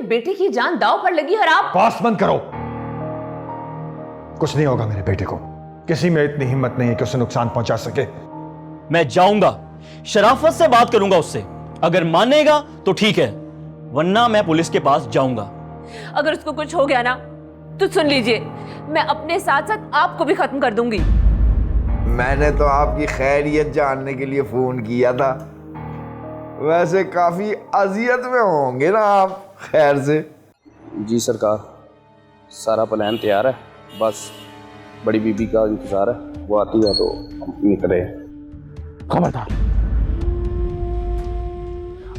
बेटे की जान दांव पर लगी और आप। बस बंद करो। कुछ नहीं होगा मेरे बेटे को। किसी में इतनी हिम्मत नहीं है कि उसे नुकसान पहुंचा सके। मैं जाऊंगा, शराफत से बात करूंगा उससे। अगर मानेगा तो ठीक है, वरना मैं पुलिस के पास जाऊंगा। अगर उसको कुछ हो गया ना तो सुन लीजिए, मैं अपने साथ साथ आपको भी खत्म कर दूंगी। मैंने तो आपकी खैरियत जानने के लिए फोन किया था। वैसे काफी अजियत में होंगे ना आप? खैर से। जी सरकार, सारा प्लान तैयार है, बस बड़ी बीबी का इंतजार है, वो आती है तो हम निकले। खबरदार,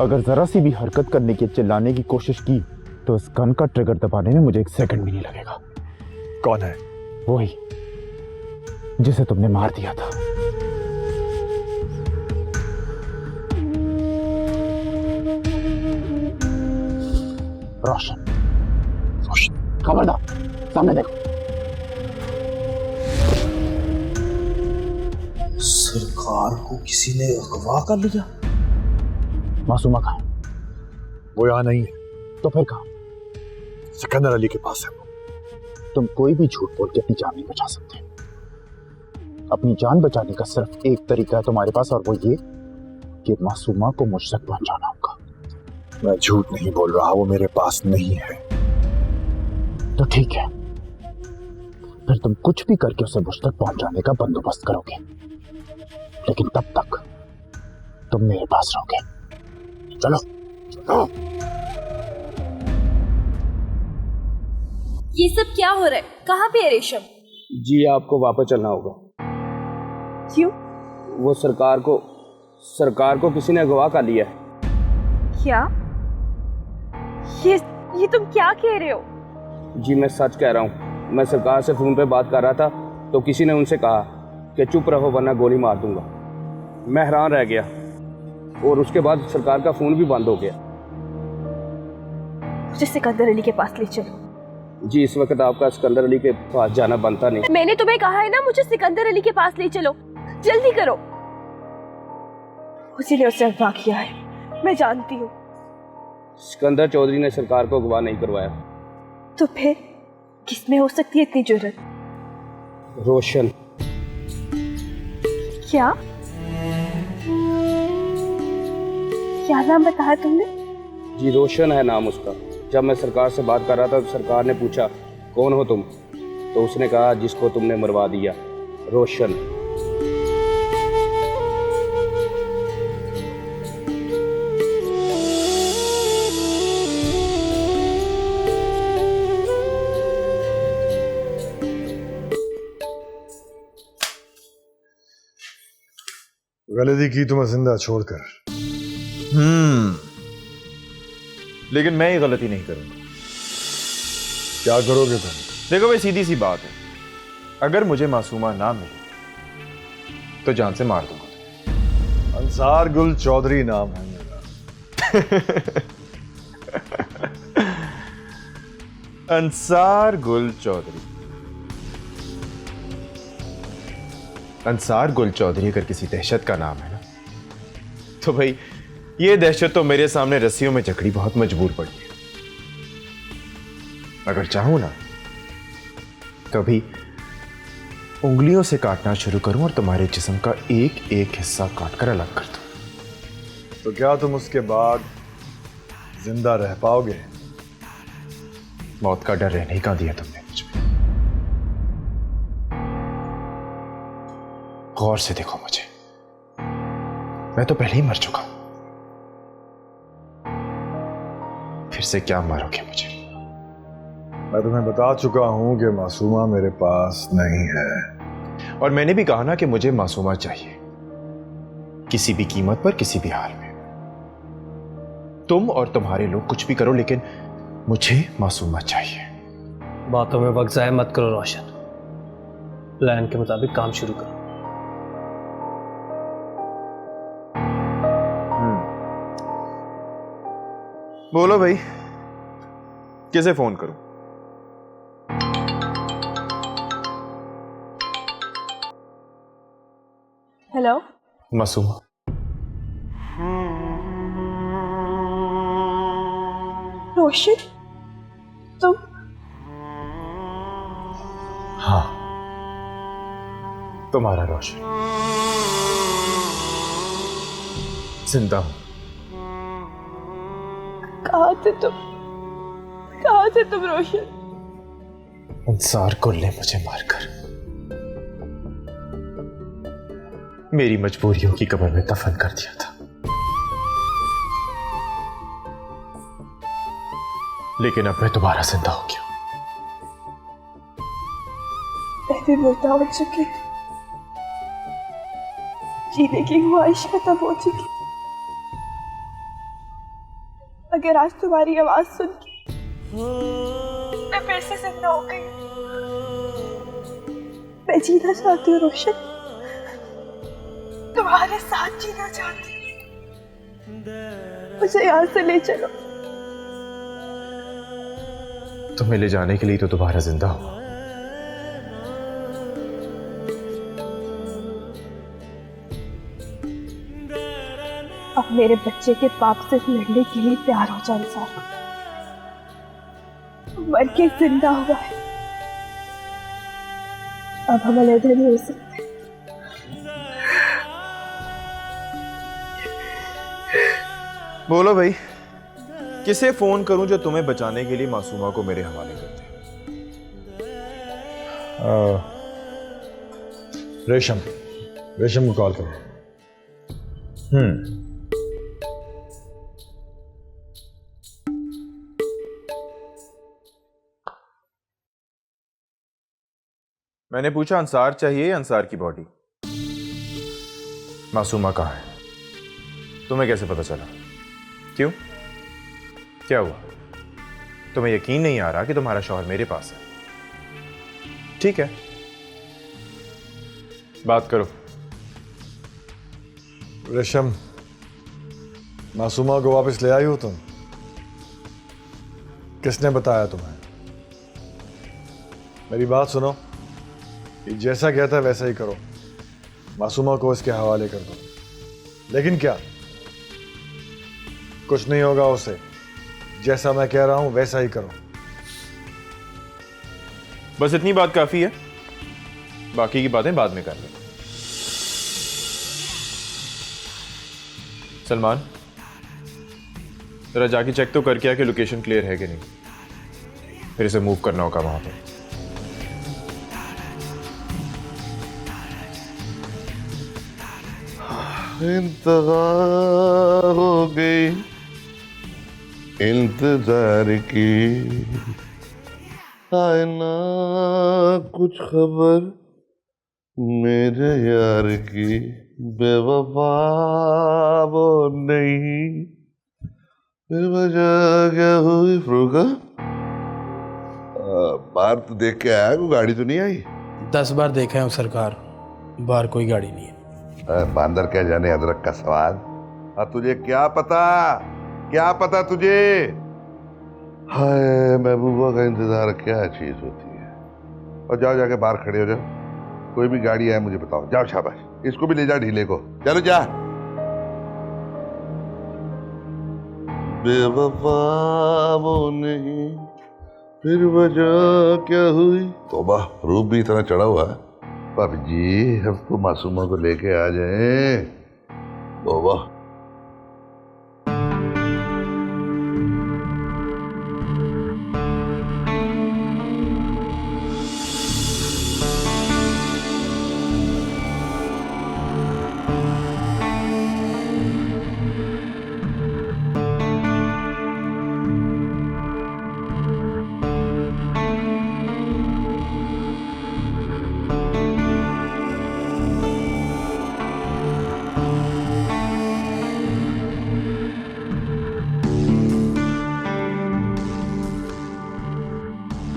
अगर जरा सी भी हरकत करने की, चिल्लाने की कोशिश की तो इस गन का ट्रिगर दबाने में मुझे 1 सेकंड भी नहीं लगेगा। कौन है? वही जिसे तुमने मार दिया था। रोशन, रोशन, खबरदार, सामने देखो। सरकार को किसी ने अगवा कर लिया। मासूमा कहाँ है? वो यहां नहीं है। तो फिर कहाँ? सिकंदर अली के पास है वो। तुम कोई भी झूठ बोल के अपनी जान नहीं बचा सकते। अपनी जान बचाने का सिर्फ एक तरीका है तुम्हारे पास, और वो ये कि मासूमा को मुझ तक पहुंचाना होगा। मैं झूठ नहीं बोल रहा, वो मेरे पास नहीं है। तो ठीक है, फिर तुम कुछ भी करके उसे मुझ तक पहुंचाने का बंदोबस्त करोगे, लेकिन तब तक तुम मेरे पास रहोगे। चलो, चलो। ये सब क्या हो रहा है? कहाँ पे है रेशम? जी आपको वापस चलना होगा। क्यों? वो सरकार को किसी ने अगवा कर लिया है। क्या? ये तुम क्या कह रहे हो? जी मैं सच कह रहा हूँ। मैं सरकार से फोन पे बात कर रहा था तो किसी ने उनसे कहा कि चुप रहो वरना गोली मार दूंगा। मैं हैरान रह गया और उसके बाद सरकार का फोन भी बंद हो गया। मुझे सिकंदर अली के पास ले चलो। जी इस वक्त आपका सिकंदर अली के पास जाना बनता नहीं। मैंने तुम्हें कहा है ना, मुझे सिकंदर अली के पास ले चलो, जल्दी करो। उसी ने उससे अगवा किया है, मैं जानती हूँ। सिकंदर चौधरी ने सरकार को अगवा नहीं करवाया। तो फिर किसमें हो सकती है इतनी जुर्रत? रोशन। क्या क्या नाम बताया तुमने? जी रोशन है नाम उसका। जब मैं सरकार से बात कर रहा था तो सरकार ने पूछा कौन हो तुम, तो उसने कहा जिसको तुमने मरवा दिया, रोशन। गलती की तुम्हें जिंदा छोड़कर। लेकिन मैं ये गलती नहीं करूंगा। क्या करोगे तुम? देखो भाई, सीधी सी बात है, अगर मुझे मासूमा ना मिले तो जान से मार दूंगा। अंसार गुल चौधरी नाम है मेरा। अंसार गुल चौधरी। अंसार गुल चौधरी अगर किसी दहशत का नाम है ना, तो भाई ये दहशत तो मेरे सामने रस्सियों में जकड़ी बहुत मजबूर पड़ी है। अगर चाहूं ना तो अभी उंगलियों से काटना शुरू करूं और तुम्हारे जिस्म का एक एक हिस्सा काटकर अलग कर दूं। तो क्या तुम उसके बाद जिंदा रह पाओगे? मौत का डर रहने का दिया तुमने मुझ में। गौर से देखो मुझे, मैं तो पहले ही मर चुका हूं, फिर से क्या मारोगे मुझे? मैं तुम्हें बता चुका हूं कि मासूमा मेरे पास नहीं है। और मैंने भी कहा ना कि मुझे मासूमा चाहिए, किसी भी कीमत पर, किसी भी हाल में। तुम और तुम्हारे लोग कुछ भी करो, लेकिन मुझे मासूमा चाहिए। बातों में वक्त ज़ाया मत करो रोशन, प्लान के मुताबिक काम शुरू करो। बोलो भाई, किसे फोन करूं? हेलो मासूमा। रोशन, तुम्हारा रोशन। जिंदा हूं। कहाँ थे तुम रोशन? अंसार कुल ने मुझे मारकर मेरी मजबूरियों की कब्र में दफन कर दिया था, लेकिन अब मैं दोबारा जिंदा हो गया। मैं भी मुर्दा हो चुकी, जीने की ख्वाहिश खत्म हो चुकी। अगर आज तुम्हारी आवाज सुन के मैं फिर से जिंदा हो गई, मैं जीना चाहती हूँ रोशन, तुम्हारे साथ जीना चाहती हूँ। मुझे यहाँ से ले चलो। तुम्हें ले जाने के लिए तो दोबारा जिंदा हुआ। अब मेरे बच्चे के पाप से लड़ने के लिए तैयार हो जाए इंसान। मर के जिंदा हुआ है, अब हम अलग नहीं हो सकते। बोलो भाई, किसे फोन करूं जो तुम्हें बचाने के लिए मासूमा को मेरे हवाले कर दे? रेशम को कॉल करो। मैंने पूछा अंसार चाहिए या अंसार की बॉडी? मासूमा कहाँ है? तुम्हें कैसे पता चला? क्यों? क्या हुआ? तुम्हें यकीन नहीं आ रहा कि तुम्हारा शौहर मेरे पास है? ठीक है, बात करो। रेशम, मासूमा को वापस ले आई हो तुम? किसने बताया तुम्हें? मेरी बात सुनो, ये जैसा कहता है वैसा ही करो। मासूमा को इसके हवाले कर दो। लेकिन क्या, कुछ नहीं होगा उसे। जैसा मैं कह रहा हूं वैसा ही करो। बस इतनी बात काफी है, बाकी की बातें बाद में कर लें। सलमान, जरा जाके चेक तो करके आ कि लोकेशन क्लियर है कि नहीं, फिर इसे मूव करना होगा वहां पर। इंतजार हो गई इंतजार की, आए ना कुछ खबर मेरे यार की, बेवफा वो नहीं, फिर वजह क्या हुई? फ्रूका बाहर तो देख के आया, कोई गाड़ी तो नहीं आई? 10 बार देखा है सरकार, बाहर कोई गाड़ी नहीं है। बांदर क्या जाने अदरक का स्वाद। तुझे क्या पता तुझे? हाय, महबूबा का इंतजार क्या चीज होती है। और जाओ, जाके बाहर खड़े हो जाओ, कोई भी गाड़ी आए मुझे बताओ। जाओ, शाबाश, इसको भी ले जा, ढीले को। चलो जा। बेवफा वो नहीं, फिर वजह क्या हुई? तौबा, रूप भी इतना चढ़ा हुआ है। भाभी जी, अब तो मासूमा को लेके आ जाए। तौबा।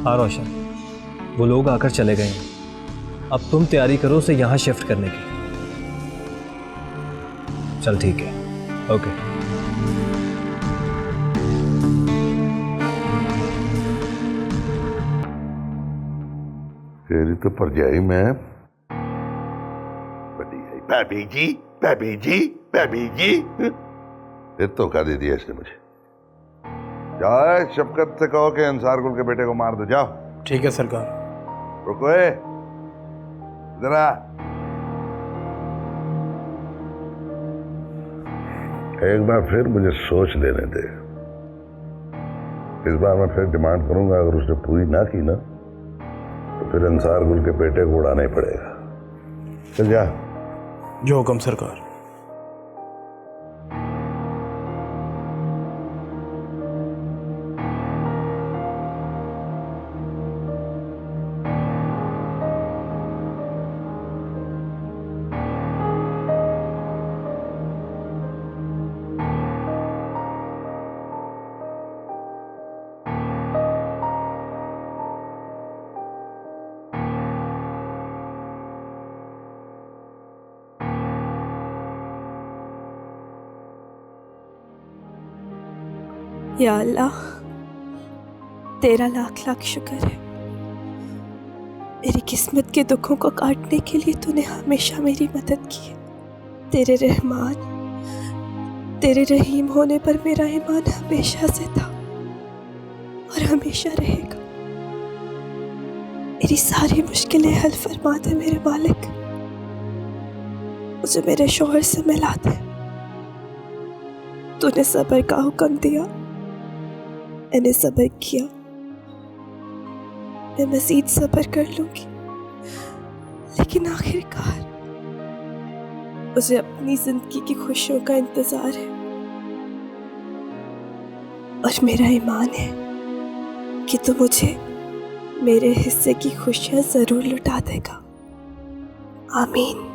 हाँ रोशन, वो लोग आकर चले गए हैं। अब तुम तैयारी करो उसे यहाँ शिफ्ट करने की। चल ठीक है, ओके। तेरी तो परजाई में भाभी जी, भाभी जी, भाभी जी, ये धोखा दे दिया इसने मुझे। जाए शफकत से कहो कि अंसार गुल के बेटे को मार दो। जाओ। ठीक है सरकार। रुको, इधर आ। एक बार फिर मुझे सोच लेने दे। इस बार मैं फिर डिमांड करूंगा, अगर उसने पूरी ना की ना तो फिर अंसार गुल के बेटे को उड़ाना ही पड़ेगा। चल जा। जो हुक्म सरकार। या अल्लाह, तेरा लाख लाख शुक्र है। मेरी किस्मत के दुखों को काटने के लिए तूने हमेशा मेरी मदद की है। तेरे रहमान, तेरे रहीम होने पर मेरा ईमान हमेशा से था और हमेशा रहेगा। मेरी सारी मुश्किलें हल फरमा दे मेरे मालिक। मुझे मेरे शौहर से मिला दे। तूने सब्र का हुक्म दिया, मैंने सब्र किया। मैं मजीद सब्र कर लूंगी, लेकिन आखिरकार मुझे अपनी जिंदगी की खुशियों का इंतजार है और मेरा ईमान है कि तू मुझे मेरे हिस्से की खुशियां जरूर लुटा देगा। आमीन।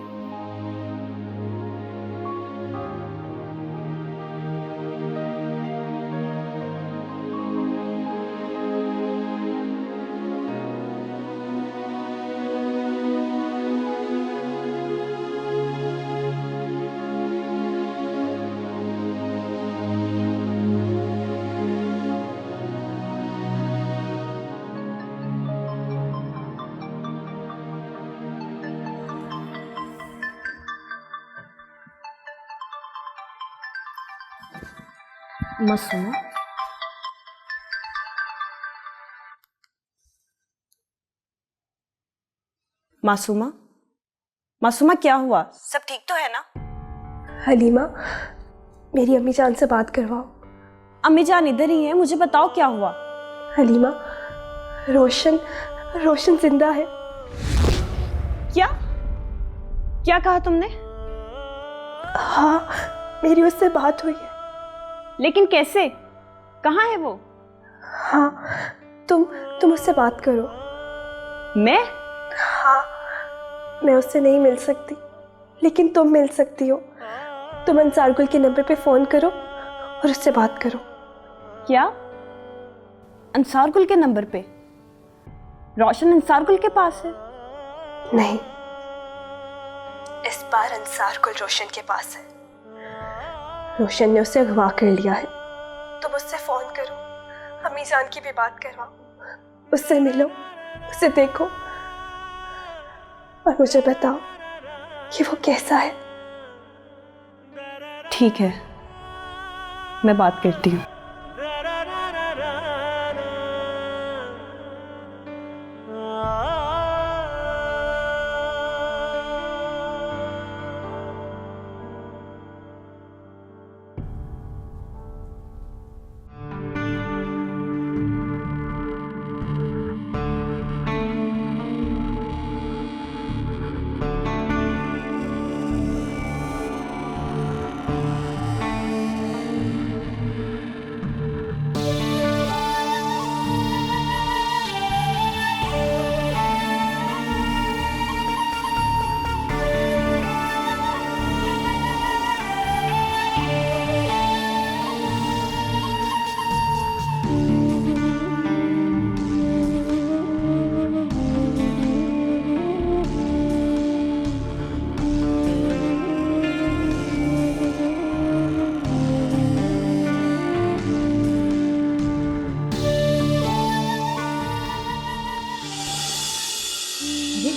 मासूमा, मासूमा, मासूमा क्या हुआ? सब ठीक तो है ना? हलीमा, मेरी अम्मी जान से बात करवाओ। अम्मी जान इधर ही है, मुझे बताओ क्या हुआ? हलीमा, रोशन जिंदा है। क्या क्या कहा तुमने? हाँ, मेरी उससे बात हुई है। लेकिन कैसे? कहाँ है वो? हाँ, तुम उससे बात करो। मैं? हाँ, मैं उससे नहीं मिल सकती, लेकिन तुम मिल सकती हो। तुम अंसार गुल के नंबर पे फ़ोन करो और उससे बात करो। क्या? अंसार गुल के नंबर पे? रोशन अंसार गुल के पास है? नहीं, इस बार अंसार गुल रोशन के पास है। रोशन ने उसे अगवा कर लिया है। तुम उससे फ़ोन करो, अम्मी जान की भी बात करवाओ। उससे मिलो, उसे देखो और मुझे बताओ कि वो कैसा है। ठीक है, मैं बात करती हूँ।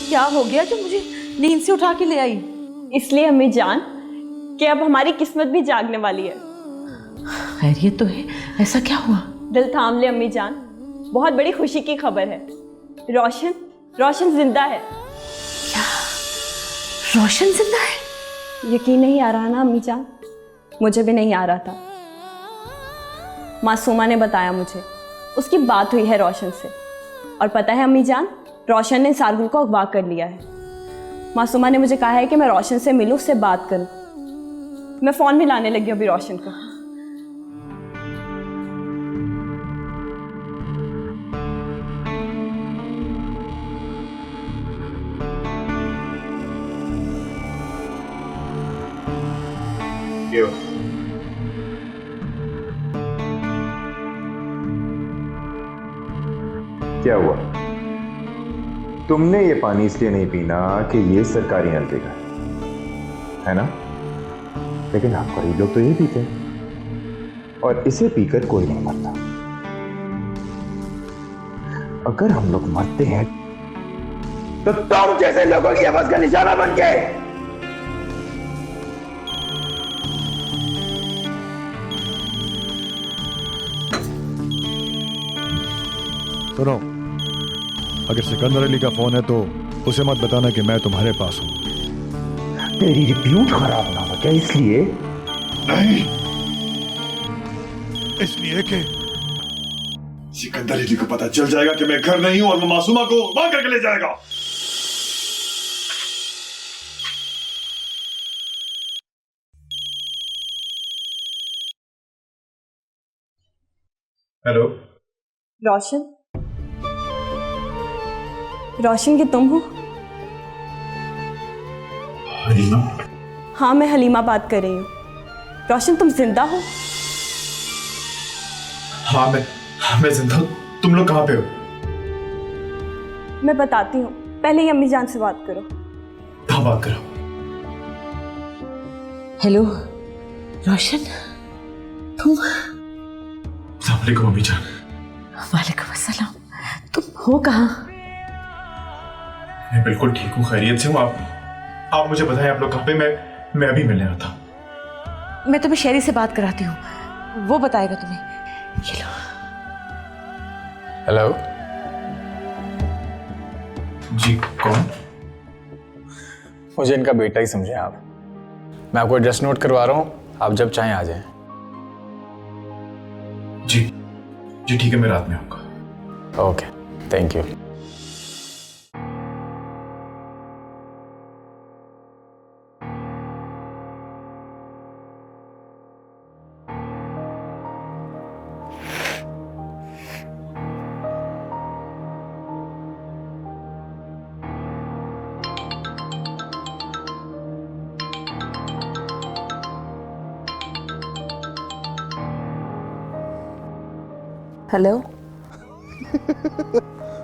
क्या हो गया जो मुझे नींद से उठा के ले आई? इसलिए अम्मी जान कि अब हमारी किस्मत भी जागने वाली है। खैरियत तो है, ऐसा क्या हुआ? दिल थाम ले अम्मी जान, बहुत बड़ी खुशी की खबर है। रोशन जिंदा है। क्या रोशन जिंदा है? यकीन नहीं आ रहा ना अम्मी जान? मुझे भी नहीं आ रहा था। मासूमा ने बताया मुझे, उसकी बात हुई है रोशन से। और पता है अम्मी जान, रोशन ने सारगुल को अगवा कर लिया है। मासूमा ने मुझे कहा है कि मैं रोशन से मिलूं, उससे बात करूं। मैं फ़ोन मिलाने लगी अभी रोशन को। क्या हुआ? तुमने ये पानी इसलिए नहीं पीना कि ये सरकारी नलके का है ना? लेकिन आप गरीब लोग तो ये पीते हैं और इसे पीकर कोई नहीं मरता। अगर हम लोग मरते हैं तो तुम जैसे लोगों की आवाज का निशाना बन के। सुनो, अगर सिकंदर अली का फोन है तो उसे मत बताना कि मैं तुम्हारे पास हूं। तेरी रिप्यूट खराब ना हो क्या इसलिए? नहीं, इसलिए कि सिकंदर अली को पता चल जाएगा कि मैं घर नहीं हूं और वो मासूमा को मार करके ले जाएगा। हेलो रोशन, रोशन कि तुम हो? हलीमा? हाँ, मैं हलीमा बात कर रही हूँ। रोशन, तुम जिंदा हो? हाँ मैं जिंदा हूं। तुम लोग कहां पे हो? मैं बताती हूँ, पहले ही अम्मी जान से बात करो। कहां बात करो? हेलो रोशन, तुम? अस्सलाम वालेकुम अम्मी जान। वालेकुम अस्सलाम। तुम हो कहाँ? मैं बिल्कुल ठीक हूँ, खैरियत से हूँ। आप मुझे बताएं आप लोग कहाँ पे? मैं अभी मिलने आया था। मैं तुम्हें शहरी से बात कराती हूँ, वो बताएगा तुम्हें। ये लो। हेलो जी, कौन? मुझे इनका बेटा ही समझे आप। मैं आपको एड्रेस नोट करवा रहा हूँ, आप जब चाहें आ जाएं। जी ठीक है, मैं रात में आऊँगा। Okay, thank you. हेलो।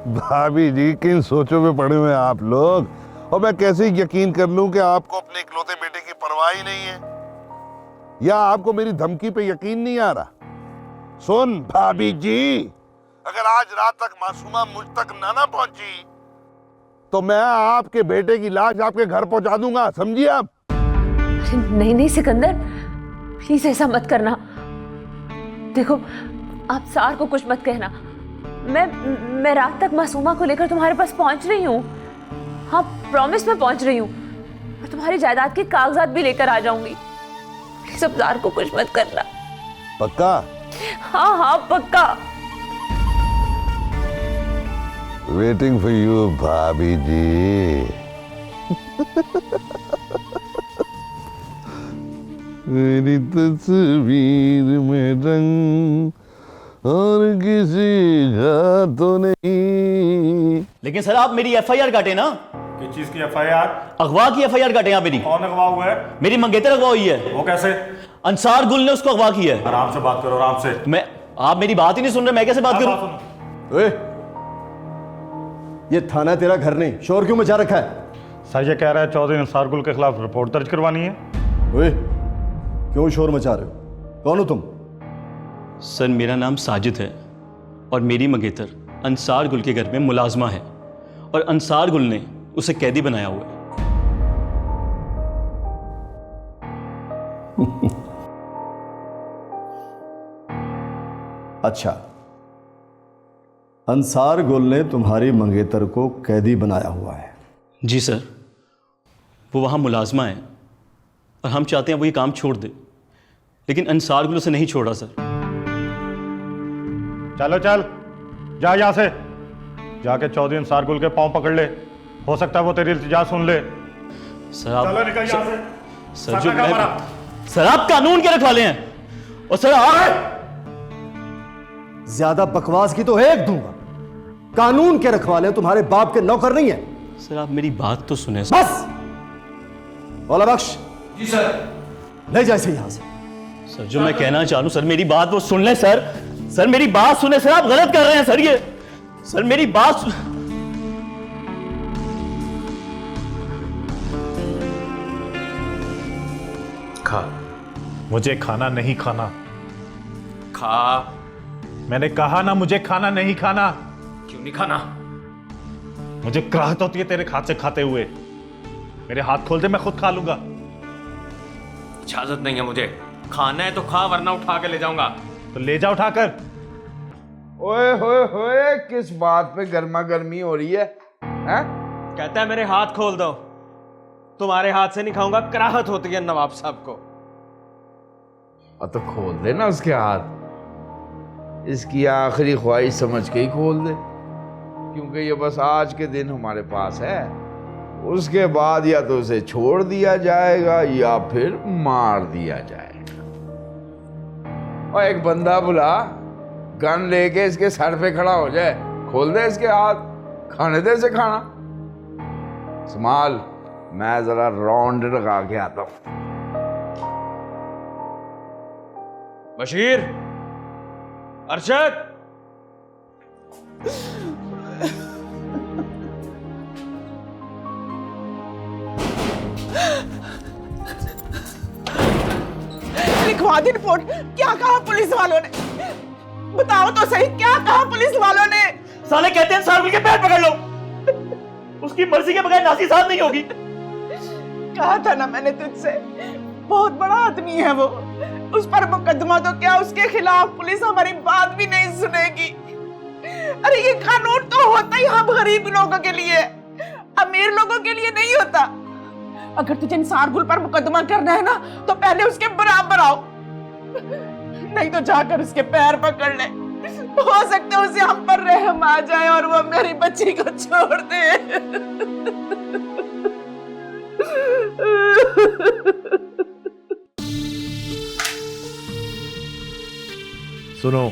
भाभी जी, किन सोचों में पड़े हुए हैं आप लोग? और मैं कैसे यकीन कर लूं कि आपको अपने इकलौते बेटे की परवाह ही नहीं है, या आपको मेरी धमकी पे यकीन नहीं आ रहा? सुन भाभी जी, अगर आज रात तक मासूमा मुझ तक ना पहुंची तो मैं आपके बेटे की लाश आपके घर पहुंचा दूंगा, समझिए आप? नहीं नहीं सिकंदर, प्लीज ऐसा मत करना। देखो, आप सार को कुछ मत कहना। मैं रात तक मासूमा को लेकर तुम्हारे पास पहुंच रही हूँ। हाँ, प्रॉमिस में पहुंच रही हूँ, और तुम्हारी जायदाद के कागजात भी लेकर आ जाऊंगी। प्लीज अब सार को कुछ मत करना। पक्का? हाँ पक्का। वेटिंग फॉर यू भाभी जी। मेरी तस्वीर में रंग और किसी का तो नहीं। लेकिन सर आप मेरी एफआईआर काटे ना। किस चीज की एफआईआर? अगवा की एफआईआर काटे आप मेरी। कौन अगवा हुआ है? मेरी मंगेतर अगवा हुई है। वो कैसे? अंसार गुल ने उसको अगवा किया है। आराम से बात करो, आराम से। आप मेरी बात ही नहीं सुन रहे, मैं कैसे बात करूं? ये थाना तेरा घर नहीं, शोर क्यों मचा रखा है? सर ये कह रहा है चौधरी अंसार गुल के खिलाफ रिपोर्ट दर्ज करवानी है। ओए, क्यों शोर मचा रहे हो? कौन हो तुम? सर मेरा नाम साजिद है और मेरी मंगेतर अंसार गुल के घर में मुलाजमा है, और अंसार गुल ने उसे कैदी बनाया हुआ है। अच्छा, अंसार गुल ने तुम्हारी मंगेतर को कैदी बनाया हुआ है? जी सर, वो वहाँ मुलाजमा है और हम चाहते हैं वो ये काम छोड़ दे, लेकिन अंसार गुल उसे नहीं छोड़ा सर। चलो चल, जा यहाँ से, जाके चौधरी अंसार गुल के पांव पकड़ ले, हो सकता है वो तेरी इल्तिजा सुन ले। सर आप चलो निकल यहाँ से। सर जो सर आप कानून के रखवाले हैं, और सर आप ज्यादा बकवास की तो एक दूंगा। कानून के रखवाले तुम्हारे बाप के नौकर नहीं है। सर आप मेरी बात तो सुने सर। बस बोला बख्श। जी सर। ले जाए इसे यहां से। सर जो मैं कहना चाह रहा हूं सर, मेरी बात वो सुन ले सर। सर मेरी बात सुने सर, आप गलत कर रहे हैं सर। ये सर मेरी बात खा। मुझे खाना नहीं खाना। खा। मैंने कहा ना मुझे खाना नहीं खाना। क्यों नहीं खाना? मुझे कराहत होती है तेरे हाथ से खाते हुए। मेरे हाथ खोल दे, मैं खुद खा लूंगा। इजाजत नहीं है मुझे। खाना है तो खा, वरना उठा के ले जाऊंगा। तो ले जा उठाकर। ओए होए होए, किस बात पे गर्मा गर्मी हो रही है? हैं? कहता है मेरे हाथ खोल दो। तुम्हारे हाथ से नहीं खाऊंगा, कराहत होती है नवाब साहब को। तो खोल दे ना उसके हाथ। इसकी आखिरी ख्वाहिश समझ के ही खोल दे, क्योंकि ये बस आज के दिन हमारे पास है। उसके बाद या तो उसे छोड़ दिया जाएगा या फिर मार दिया जाएगा। और एक बंदा बुला, गन लेके इसके सर पे खड़ा हो जाए, खोल दे इसके हाथ, खाने दे इसे खाना। संभाल, मैं जरा राउंड लगा के आता हूं। बशीर, अरशद, लिखवा दी रिपोर्ट। क्या कहा पुलिस वालों ने? बताओ तो सही, क्या कहा पुलिस वालों ने? साले कहते हैं अंसार गुल के पैर पकड़ लो, उसकी मर्जी के बगैर नासी साहब नहीं होगी। कहा था ना मैंने तुझसे, बहुत बड़ा आदमी है वो। उस पर मुकदमा तो क्या, उसके खिलाफ पुलिस हमारी बात भी नहीं सुनेगी। अरे ये कानून तो होता ही हम गरीब लोगों के लिए, अमीर लोगों के लिए नहीं होता। अगर तुझे अंसार गुल पर मुकदमा करना है ना, तो पहले उसके बराबर आओ, नहीं तो जाकर उसके पैर पकड़ ले। हो सकता है उसे हम पर रहम आ जाए और वो मेरी बच्ची को छोड़ दे। सुनो,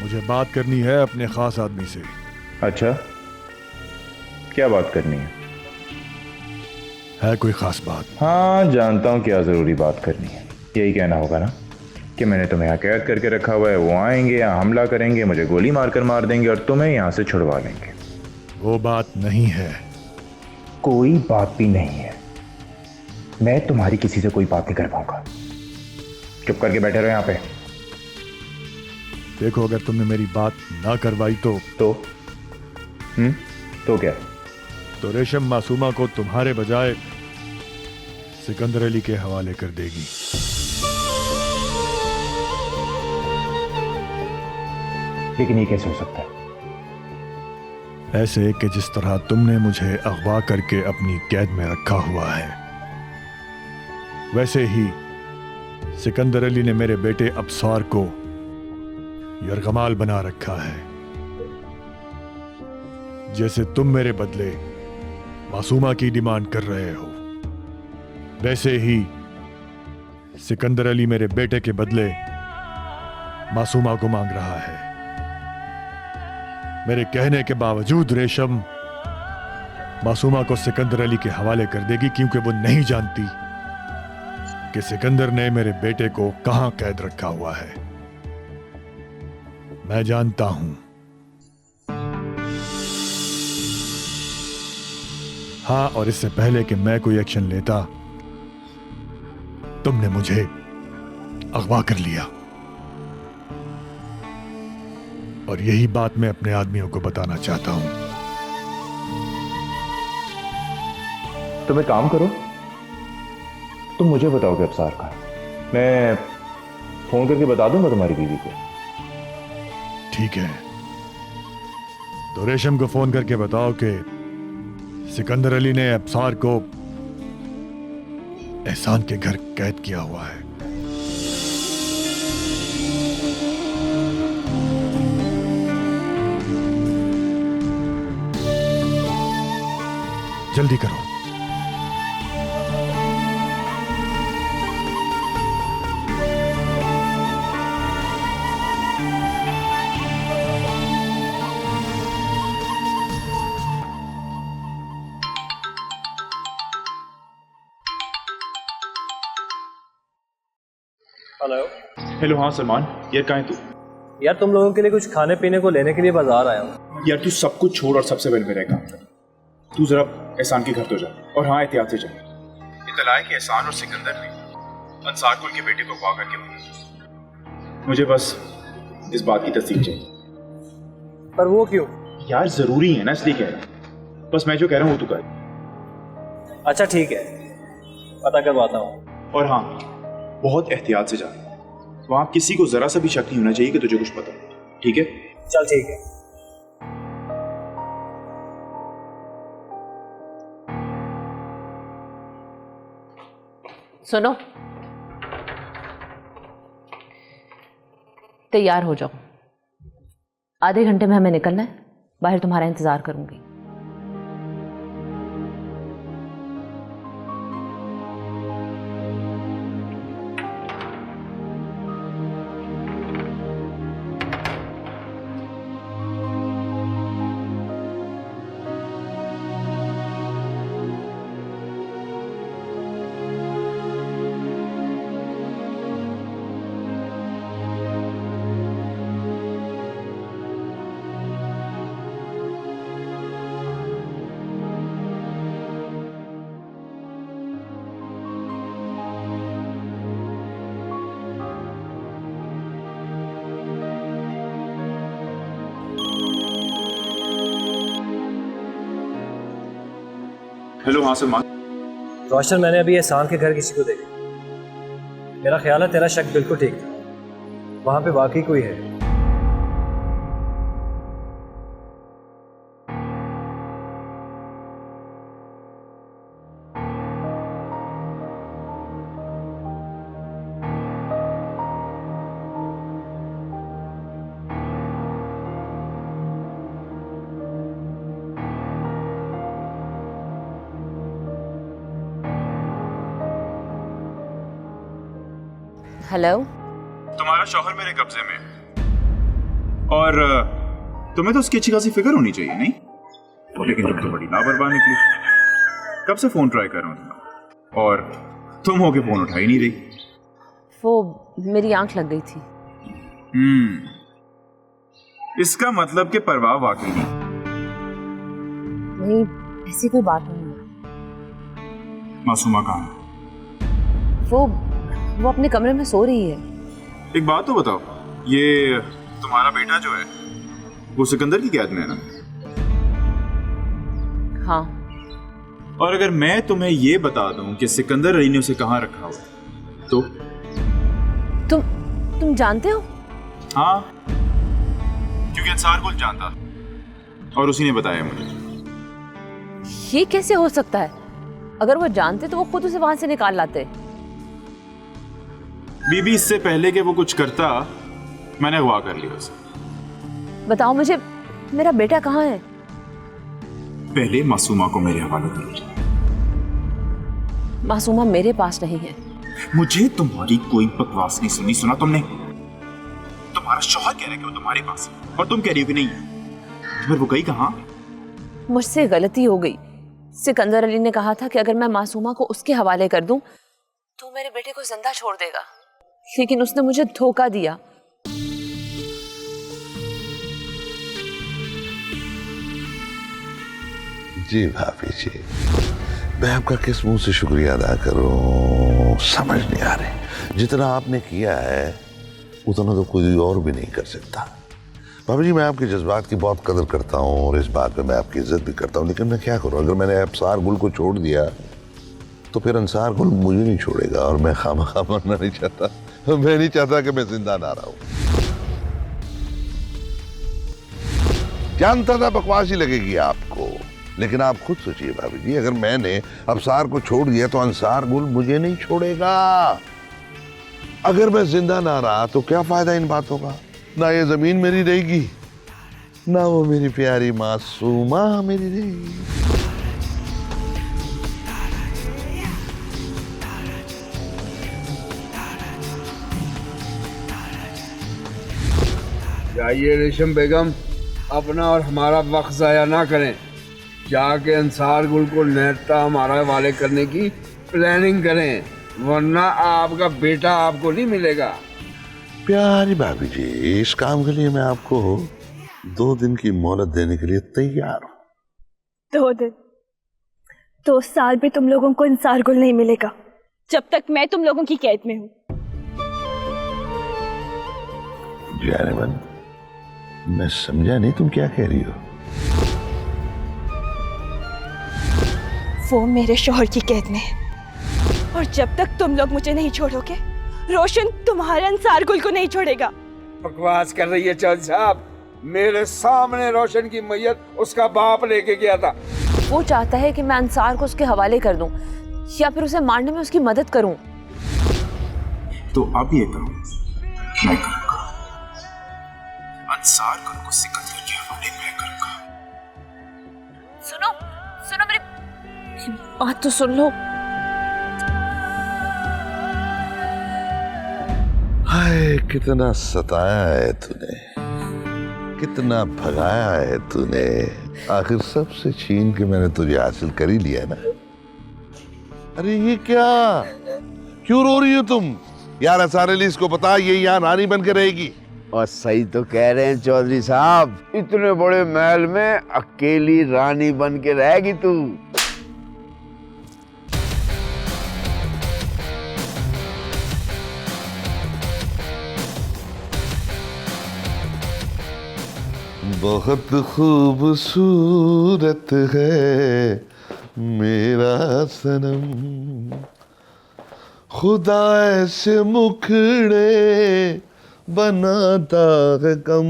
मुझे बात करनी है अपने खास आदमी से। अच्छा, क्या बात करनी है कोई खास बात? हाँ, जानता हूँ क्या ज़रूरी बात करनी है। यही कहना होगा ना कि मैंने तुम्हें यहाँ कैद करके रखा हुआ है, वो आएंगे, यहाँ हमला करेंगे, मुझे गोली मारकर मार देंगे और तुम्हें यहाँ से छुड़वा लेंगे। वो बात नहीं है। कोई बात भी नहीं है। मैं तुम्हारी किसी से कोई बात नहीं कर पाऊंगा। चुप करके बैठे रहो यहाँ पे। देखो, अगर तुमने मेरी बात ना करवाई तो क्या? तो रेशम मासूमा को तुम्हारे बजाय सिकंदर अली के हवाले कर देगी। लेकिन ये कैसे हो सकता है? ऐसे कि जिस तरह तुमने मुझे अगवा करके अपनी कैद में रखा हुआ है, वैसे ही सिकंदर अली ने मेरे बेटे अबसार को यरगमाल बना रखा है। जैसे तुम मेरे बदले मासूमा की डिमांड कर रहे हो, वैसे ही सिकंदर अली मेरे बेटे के बदले मासूमा को मांग रहा है। मेरे कहने के बावजूद रेशम मासूमा को सिकंदर अली के हवाले कर देगी, क्योंकि वो नहीं जानती कि सिकंदर ने मेरे बेटे को कहां कैद रखा हुआ है। मैं जानता हूं। हाँ, और इससे पहले कि मैं कोई एक्शन लेता, तुमने मुझे अगवा कर लिया। और यही बात मैं अपने आदमियों को बताना चाहता हूं। तुम एक काम करो, तुम मुझे बताओगे अबसार का, मैं फोन करके बता दूंगा तुम्हारी बीवी को। ठीक है, तो रेशम को फोन करके बताओ कि सिकंदर अली ने अबसार को एहसान के घर कैद किया हुआ है। जल्दी करो। हेलो। हेलो, हाँ सलमान, यार कहाँ है तू? यार तुम लोगों के लिए कुछ खाने पीने को लेने के लिए बाजार आया हूँ। यार तू सब कुछ छोड़ और सबसे पहले मेरा काम कर। तू जरा एहसान के घर तो जा, और हाँ एहतियात से जा। इत्तला है कि एहसान और सिकंदर ने अंसार कुल के बेटे को अगवा करके मारा। मुझे बस इस बात की तस्दीक चाहिए। पर वो क्यों? यार जरूरी है ना, इसलिए कह रहा हूँ। बस मैं जो कह रहा हूँ वो तू कर। अच्छा ठीक है, पता करवाता हूँ। और हाँ, बहुत एहतियात से जा। वहां किसी को जरा सा भी शक नहीं होना चाहिए कि तुझे कुछ पता है, ठीक है? चल ठीक है। सुनो, तैयार हो जाओ, आधे घंटे में हमें निकलना है। बाहर तुम्हारा इंतजार करूंगी। हेलो, हाँ सलमान। रोशन, मैंने अभी एहसान के घर किसी को देखा। मेरा ख्याल है तेरा शक बिल्कुल ठीक था, वहां पे वाकई कोई है। हेलो। तुम्हारा शौहर मेरे कब्जे में है और तुम्हें तो उसकी अच्छी खासी फिक्र होनी चाहिए, नहीं? लेकिन तुम तो बड़ी लापरवाह निकली। कब से फोन ट्राई कर रहा हूं तुम्हारा और तुम होके फोन उठा ही नहीं रही। वो मेरी आंख लग गई थी। इसका मतलब कि परवाह वाकई नहीं, ऐसी कोई बात नहीं है। मासूमा कहाँ है? वो अपने कमरे में सो रही है। एक बात तो बताओ, ये तुम्हारा बेटा जो है वो सिकंदर की कैद में है ना? हाँ। और अगर मैं तुम्हें ये बता दूं कि सिकंदर अली ने उसे कहाँ रखा हुआ तो? तुम जानते हो? हाँ, क्योंकि अंसार गुल जानता और उसी ने बताया मुझे। ये कैसे हो सकता है? अगर वो जानते तो वो खुद उसे वहां से निकाल लाते। बीबी, इससे पहले कि वो कुछ करता मैंने अगवा कर लिया उसे। बताओ मुझे, मेरा बेटा कहाँ है? पहले मासूमा को मेरे हवाले करो। मासूमा मेरे पास नहीं है। मुझे तुम्हारी कोई बकवास नहीं सुनी। सुना तुमने? तुम्हारा शौहर कह रहा है कि वो तुम्हारे पास है और तुम कह रही हो कि नहीं है। फिर वो गई कहाँ? मुझसे गलती हो गई। सिकंदर अली ने कहा था कि अगर मैं मासूमा को उसके हवाले कर दूं तो मेरे बेटे को जिंदा छोड़ देगा, लेकिन उसने मुझे धोखा दिया। जी भाभी जी, मैं आपका किस मुंह से शुक्रिया अदा करूं समझ नहीं आ रही। जितना आपने किया है उतना तो कोई और भी नहीं कर सकता। भाभी जी, मैं आपके जज्बात की बहुत कदर करता हूँ और इस बात पे मैं आपकी इज्जत भी करता हूँ, लेकिन मैं क्या करूँ? अगर मैंने अंसार गुल को छोड़ दिया तो फिर अंसार गुल मुझे नहीं छोड़ेगा और मैं खामखा मरना नहीं चाहता। मैं नहीं चाहता कि मैं जिंदा ना रहूं। जानता था बकवास ही लगेगी आपको, लेकिन आप खुद सोचिए भाभी जी, अगर मैंने अंसार को छोड़ दिया तो अंसार गुल मुझे नहीं छोड़ेगा। अगर मैं जिंदा ना रहा तो क्या फायदा इन बातों का? ना ये जमीन मेरी रहेगी, ना वो मेरी प्यारी मासूमा मेरी रहेगी। जाइए रेशम बेगम, अपना और हमारा वक्त ज़ाया ना करें। जाके अंसार गुल को नेता हमारा हवाले करने की प्लानिंग करें, वरना आपका बेटा आपको नहीं मिलेगा। प्यारी भाभी जी, इस काम के लिए मैं आपको 2 दिन की मोहलत देने के लिए तैयार हूँ। 2 दिन? 2 साल भी तुम लोगों को अंसार गुल नहीं मिलेगा जब तक मैं तुम लोगों की कैद में हूँ। जानवन, मैं समझा नहीं तुम क्या कह रही हो। वो मेरे शोहर की कैद में है, और जब तक तुम लोग मुझे नहीं छोड़ोगे, रोशन तुम्हारे अंसार गुल को नहीं छोड़ेगा। बकवास कर रही है चौधरी साहब, मेरे सामने रोशन की मैयत उसका बाप लेके गया था। वो चाहता है कि मैं अंसार को उसके हवाले कर दूं या फिर उसे मारने में उसकी मदद करूं। तो अब ये करो, मैं करूंगा। अंसार गुल को सिकंदर के हवाले मैं करूंगा। सुनो सुनो, मेरी बात तो सुन लो। हाय, कितना सताया है तूने, कितना भगाया है तूने, आखिर सबसे छीन के मैंने तुझे हासिल कर ही लिया ना। अरे ये क्या, क्यों रो रही हो तुम? यार अंसार अली, इसको पता ये यहाँ रानी बन के रहेगी। और सही तो कह रहे हैं चौधरी साहब, इतने बड़े महल में अकेली रानी बन के रहेगी तू। बहुत खूबसूरत है मेरा सनम, खुदा ऐसे मुखड़े बनाता है कम।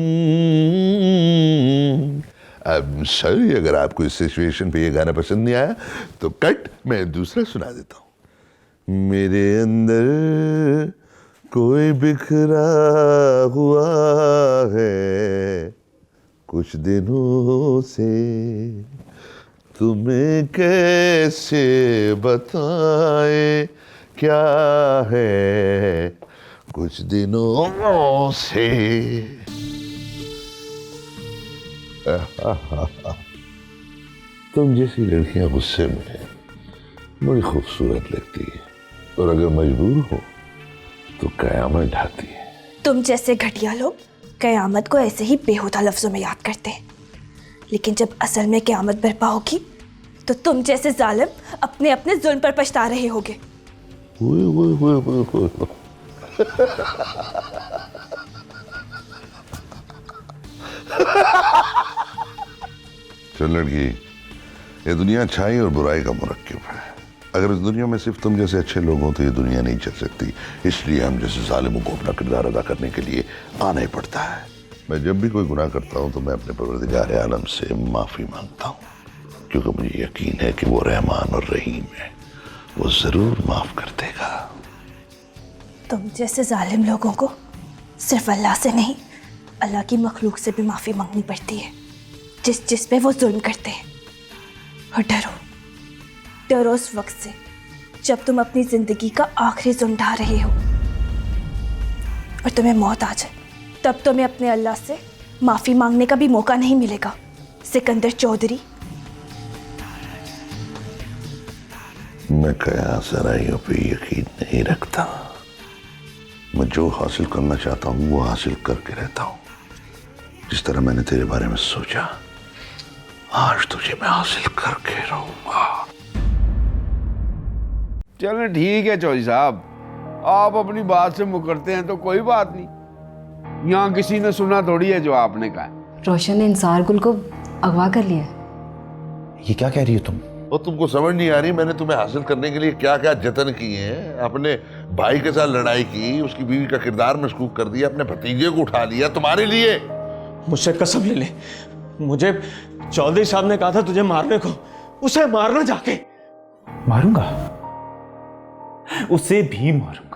अब सॉरी, अगर आपको इस सिचुएशन पे ये गाना पसंद नहीं आया तो कट, मैं दूसरा सुना देता हूँ। मेरे अंदर कोई बिखरा हुआ है कुछ दिनों से, तुम्हें कैसे बताए क्या है कुछ दिनों से। तुम जैसी लड़कियां गुस्से में बड़ी खूबसूरत लगती है, और अगर मजबूर हो तो कयामत ढाती है। तुम जैसे घटिया लोग कयामत को ऐसे ही बेहुदा लफ्जों में याद करते हैं, लेकिन जब असल में कयामत बर्पा होगी तो तुम जैसे जालिम अपने अपने जुल्म पर पछता रहे होगे। चल लड़की, ये दुनिया अच्छाई और बुराई का मुरक्किब है। अगर इस दुनिया में सिर्फ तुम जैसे अच्छे लोग हो तो ये दुनिया नहीं चल सकती, इसलिए हम जैसे जालिमों को अपना किरदार अदा करने के लिए आना ही पड़ता है। मैं जब भी कोई गुनाह करता हूँ तो मैं अपने परवरदिगार आलम से माफ़ी मांगता हूँ, क्योंकि मुझे यकीन है कि वो रहमान और रहीम है, वो ज़रूर माफ़ कर देगा। तुम जैसे जालिम लोगों को सिर्फ अल्लाह से नहीं, अल्लाह की मखलूक से भी माफ़ी मांगनी पड़ती है, जिस पे वो जुल्म करते हैं। और डरो उस वक्त से जब तुम अपनी जिंदगी का आखिरी जुल्म ढा रहे हो और तुम्हें मौत आ जाए, तब तुम्हें अपने अल्लाह से माफ़ी मांगने का भी मौका नहीं मिलेगा। सिकंदर चौधरी, मैं कया सराइयों पे यकीन नहीं रखता। मैं जो हासिल करना चाहता हूँ वो हासिल करके रहता हूँ। जिस तरह मैंने तेरे बारे में सोचा, आज तुझे मैं हासिल करके रहूंगा। चलो ठीक है चौधरी साहब, आप अपनी बात से मुकरते हैं तो कोई बात नहीं, यहाँ किसी ने सुना थोड़ी है जो आपने कहा। रोशन ने अंसार गुल को अगवा कर लिया। ये क्या कह रही हो तुम? और तुमको समझ नहीं आ रही मैंने तुम्हें हासिल करने के लिए क्या क्या जतन किए हैं। अपने भाई के साथ लड़ाई की, उसकी बीवी का किरदार मशकूक कर दिया, अपने भतीजे को उठा लिया तुम्हारे लिए। मुझसे कसम ले ले, मुझे चौधरी साहब ने कहा था तुझे मारने को, उसे मारना जाके। मारूंगा, उसे भी मारूंगा।